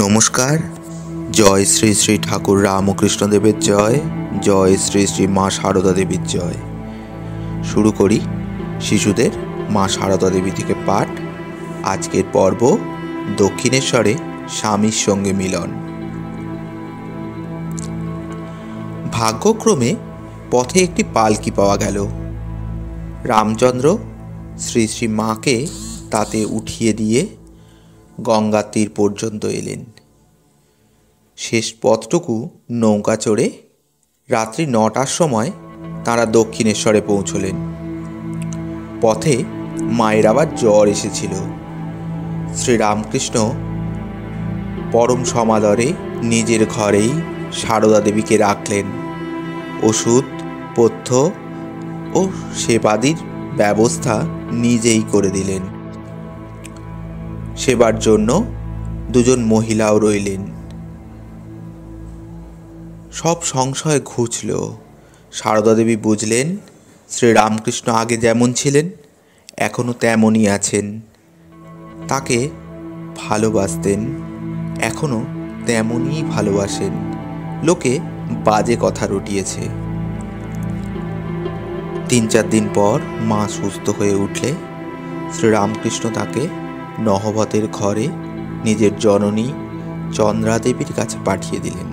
নমস্কার। জয় শ্রী শ্রী ঠাকুর রামকৃষ্ণ দেবের জয়, জয় শ্রী শ্রী মা সারদা দেবীর জয়। শুরু করি শিশুদের মা সারদা দেবী থেকে পাঠ। আজকের পর্ব দক্ষিণেশ্বরে স্বামীর সঙ্গে মিলন। ভাগ্যক্রমে পথে একটি পালকি পাওয়া গেল। রামচন্দ্র শ্রী শ্রী মাকে তাতে উঠিয়ে দিয়ে গঙ্গার তীর পর্যন্ত এলেন। শেষ পথটুকু নৌকা চড়ে রাত্রি 9টার সময় তাঁরা দক্ষিণেশ্বরে পৌঁছলেন। পথে মায়ের আবার জ্বর এসেছিল। শ্রীরামকৃষ্ণ পরম সমাদরে নিজের ঘরেই সারদা দেবীকে রাখলেন। ওষুধ পথ্য ও সেবাদির ব্যবস্থা নিজেই করে দিলেন। সেবার জন্য দুজন মহিলাও রইলেন। সব সংশয় ঘুচল। সারদা দেবী বুঝলেন শ্রীরামকৃষ্ণ আগে যেমন ছিলেন এখনও তেমনই আছেন। তাকে ভালোবাসতেন, এখনও তেমনই ভালোবাসেন। লোকে বাজে কথা রটিয়েছে। 3-4 দিন পর মা সুস্থ হয়ে উঠলে শ্রীরামকৃষ্ণ তাকে নহবতের ঘরে নিজের জননী চন্দ্রাদেবীর কাছে পাঠিয়ে দিলেন।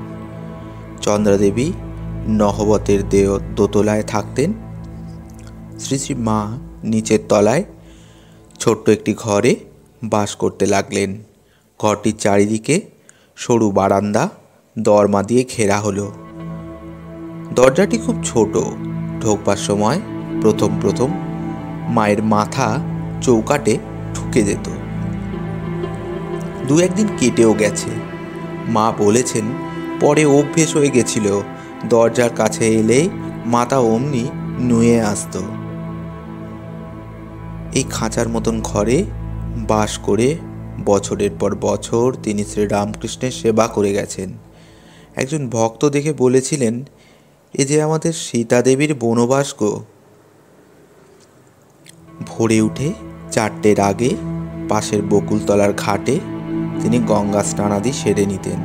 চন্দ্রাদেবী নহবতের দোতলায় থাকতেন। শ্রী শ্রী মা নিচের তলায় ছোট্ট একটি ঘরে বাস করতে লাগলেন। ঘরটির চারিদিকে সরু বারান্দা দরমা দিয়ে ঘেরা হলো। দরজাটি খুব ছোট। ঢোকবার সময় প্রথম মায়ের মাথা চৌকাটে ঠুকে যেত। 2-1 দিন কেটেও গেছে। মা বলেছেন পরে অভ্যেস হয়ে গেছিল। দরজার কাছে এলেই মাথা অমনি নুয়ে আসত। এই খাঁচার মতন ঘরে বাস করে বছরের পর বছর তিনি শ্রীরামকৃষ্ণের সেবা করে গেছেন। একজন ভক্ত দেখে বলেছিলেন, এ যে আমাদের সীতা দেবীর বনবাস গো। ভোরে উঠে 4টের আগে পাশের বকুলতলার ঘাটে তিনি গঙ্গা স্নানাদি সেরে নিতেন।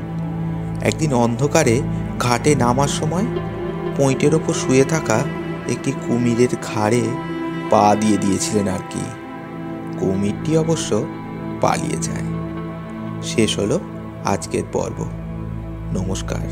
একদিন অন্ধকারে ঘাটে নামার সময় পৈঁটের ওপর শুয়ে থাকা একটি কুমিরের ঘাড়ে পা দিয়ে দিয়েছিলেন আর কি। কুমিরটি অবশ্য পালিয়ে যায়। শেষ হলো আজকের পর্ব। নমস্কার।